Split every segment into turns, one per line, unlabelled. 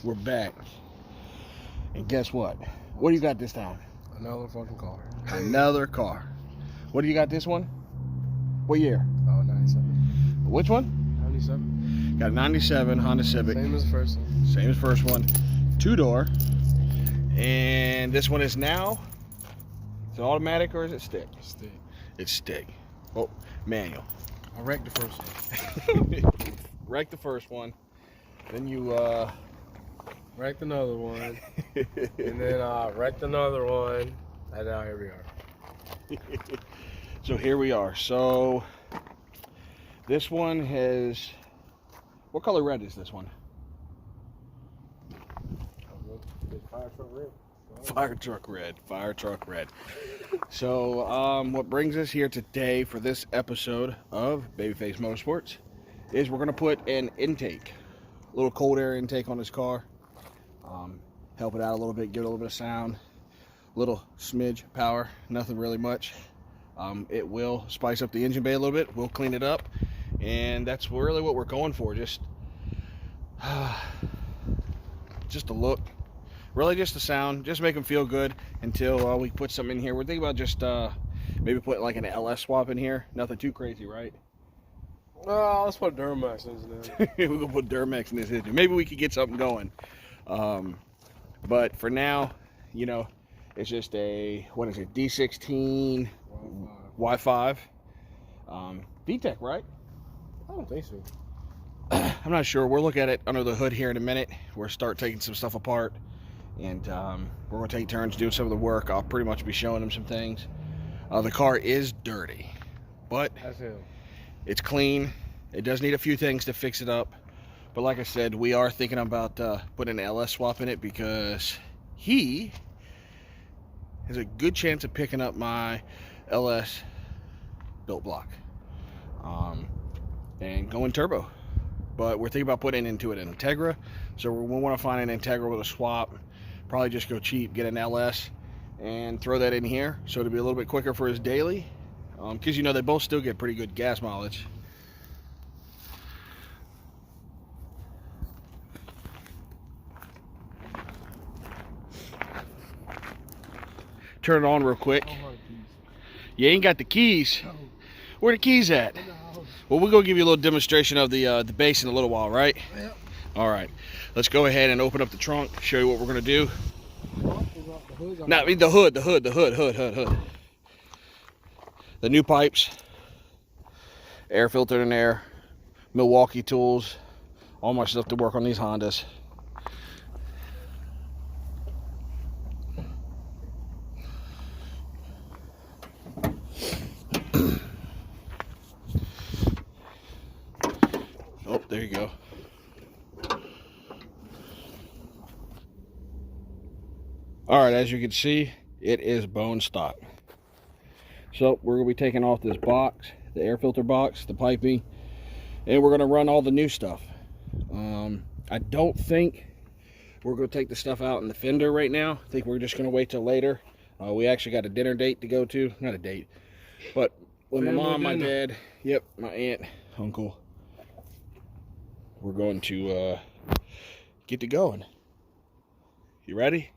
We're back. And guess what? What do you got this time?
Another fucking car.
Another car. What do you got this one? What year?
Oh, 97.
Which one?
97.
Got a 97 Honda Civic.
Same as the first one.
Same as first one. 2-door. And this one is now, is it automatic or is it stick?
Stick.
It's stick. Oh, manual.
I wrecked the first one.
Wrecked the first one. Then you
Wrecked another one. And then wrecked another one. And now here we are.
So here we are. So this one has, what color red is this one?
Fire truck red.
Fire truck red. Fire truck red. So what brings us here today for this episode of BabyFace Motorsports is we're going to put an intake, a little cold air intake on this car, help it out a little bit, give it a little bit of sound, a little smidge power, nothing really much. It will spice up the engine bay a little bit, we'll clean it up, and that's really what we're going for. Just a look, really just the sound, just make them feel good until we put something in here. We're thinking about just maybe put like an LS swap in here, nothing too crazy, right?
Oh, let's put Duramax in there.
We're gonna put Duramax in this engine. Maybe we could get something going. But for now, you know, it's just a, what is it, D16 Y5 VTEC, right?
I don't think so.
I'm not sure. We'll look at it under the hood here in a minute. We'll start taking some stuff apart, and we're gonna take turns doing some of the work. I'll pretty much be showing them some things. The car is dirty, but it's clean. It does need a few things to fix it up, but like I said, we are thinking about putting an LS swap in it because he has a good chance of picking up my LS built block and going turbo. But we're thinking about putting into it an Integra, so we want to find an Integra with a swap. Probably just go cheap, get an LS, and throw that in here so it'll be a little bit quicker for his daily, because you know they both still get pretty good gas mileage. Turn it on real quick. You ain't got the keys. Where the keys at? Well, we're gonna give you a little demonstration of the base in a little while, right?
Yep.
All right. Let's go ahead and open up the trunk. Show you what we're gonna do. No, I mean the hood. The new pipes, air filter in there, Milwaukee tools, all my stuff to work on these Hondas. Oh, there you go. All right, as you can see, it is bone stock. So we're gonna be taking off this box, the air filter box, the piping, and we're gonna run all the new stuff. I don't think we're gonna take the stuff out in the fender right now. I think we're just gonna wait till later. We actually got a dinner date to go to. Not a date, but with my mom, my dad, yep, my aunt, uncle, we're going to get to going. You ready?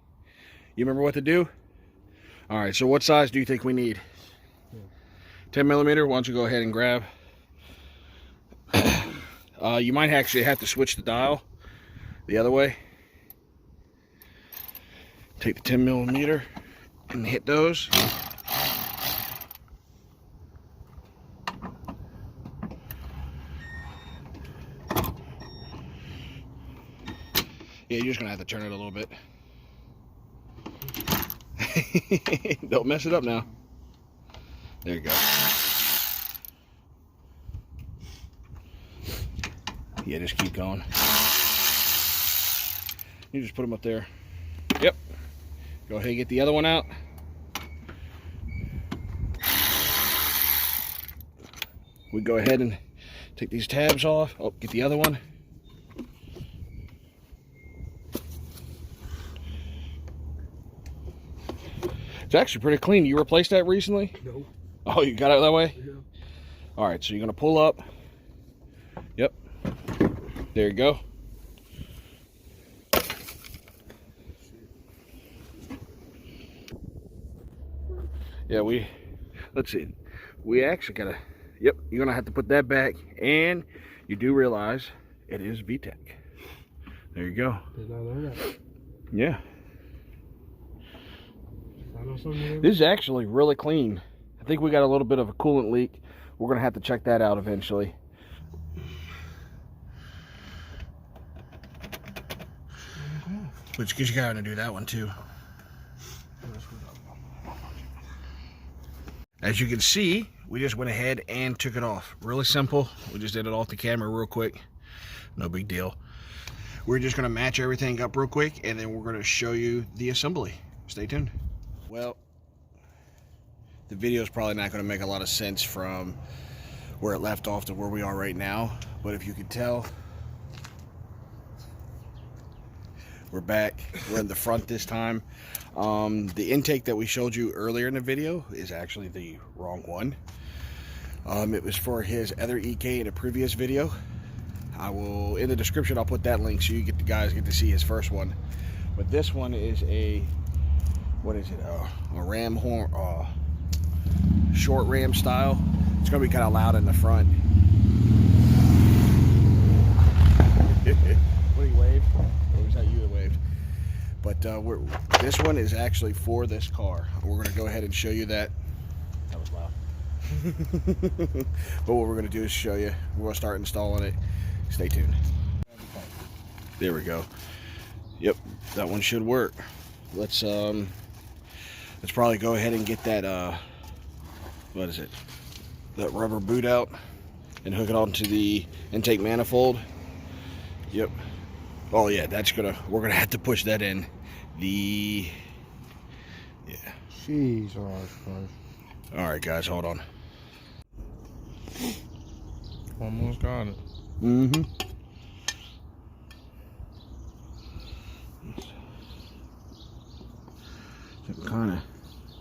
You remember what to do? All right, so what size do you think we need? 10 millimeter. Why don't you go ahead and grab? You might actually have to switch the dial the other way. Take the 10 millimeter and hit those. Yeah, you're just gonna have to turn it a little bit. Don't mess it up now. There you go. Yeah, just keep going. You just put them up there. Yep. Go ahead and get the other one out. We go ahead and take these tabs off. Oh, get the other one. It's actually pretty clean. You replaced that recently?
No.
Oh, you got it that way?
Yeah.
All right, so you're gonna pull up. Yep. There you go. Yeah, let's see. We actually gotta, yep, you're gonna have to put that back, and you do realize it is VTEC. There you go.
Did not know that.
Yeah.
I know something.
This is actually really clean. I think we got a little bit of a coolant leak. We're gonna have to check that out eventually. Which, because you gotta do that one too. As you can see, we just went ahead and took it off. Really simple. We just did it off the camera real quick. No big deal. We're just gonna match everything up real quick, and then we're gonna show you the assembly. Stay tuned. Well, the video is probably not gonna make a lot of sense from where it left off to where we are right now, but if you can tell, we're back. We're in the front this time. The intake that we showed you earlier in the video is actually the wrong one. It was for his other EK in a previous video. I will, in the description, I'll put that link so you guys get to see his first one. But this one is a, what is it? A ram horn, short ram style. It's gonna be kind of loud in the front. What, he waved? Or was that you that waved? But this one is actually for this car. We're going to go ahead and show you that. That was loud. But what we're going to do is show you. We're going to start installing it. Stay tuned. There we go. Yep, that one should work. Let's probably go ahead and get that what is it? That rubber boot out and hook it onto the intake manifold. Yep. Oh yeah, we're gonna have to push that in. Yeah.
Jeez,
Alright guys, hold on.
Almost got it.
Mm-hmm. I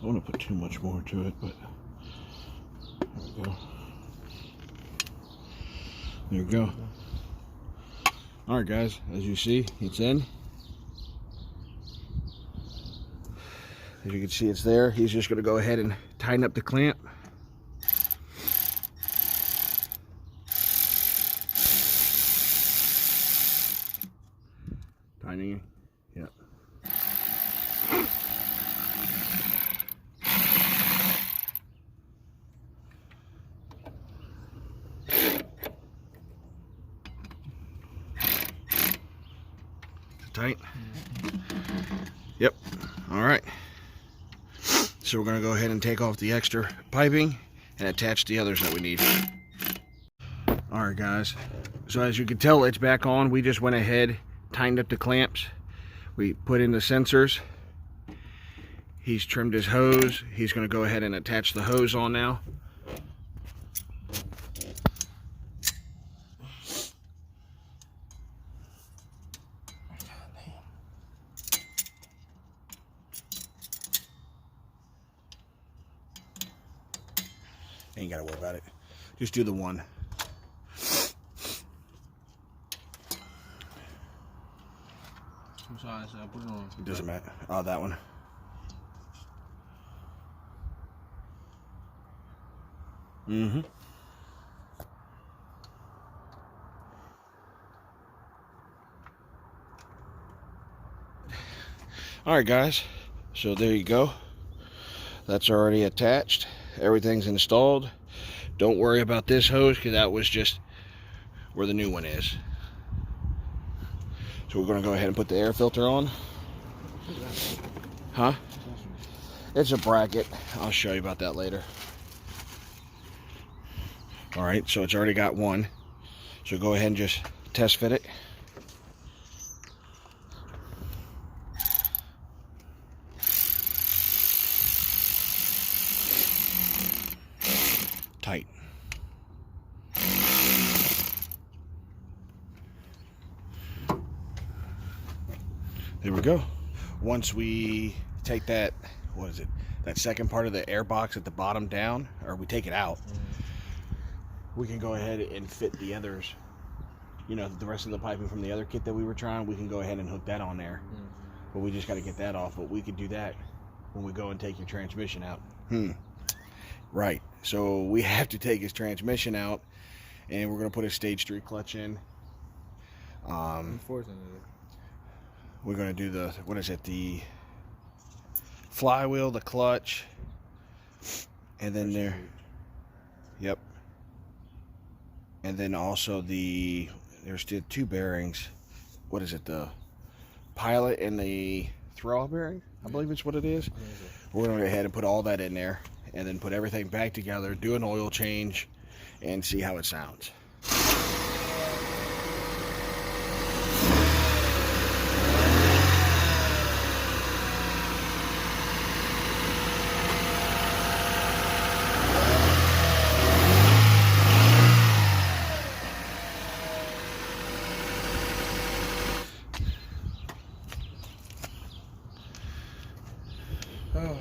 want to put too much more to it, but there we go. There we go. Alright guys, as you see, it's in. As you can see, it's there. He's just going to go ahead and tighten up the clamp. Tightening, yep. Tight. Yep. All right. So we're going to go ahead and take off the extra piping and attach the others that we need. All right, guys. So as you can tell, it's back on. We just went ahead, tightened up the clamps. We put in the sensors. He's trimmed his hose. He's going to go ahead and attach the hose on now. Ain't gotta worry about it. Just do the one.
What size? I put it on.
It doesn't matter. Oh, that one. Mm-hmm. All right, guys. So there you go. That's already attached. Everything's installed. Don't worry about this hose because that was just where the new one is. So we're going to go ahead and put the air filter on. Huh? It's a bracket. I'll show you about that later. Alright, so it's already got one. So go ahead and just test fit it. Tight. There we go. Once we take that, what is it? That second part of the air box at the bottom down, or we take it out, we can go ahead and fit the others. You know, the rest of the piping from the other kit that we were trying, we can go ahead and hook that on there. But we just got to get that off. But we could do that when we go and take your transmission out. Right. So we have to take his transmission out, and we're going to put a stage 3 clutch in.
Unfortunately.
We're going to do the, what is it, the flywheel, the clutch, and then there, yep. And then also there's the 2 bearings. What is it, the pilot and the throw bearing? I believe it's what it is. We're going to go ahead and put all that in there, and then put everything back together, do an oil change, and see how it sounds.
Oh,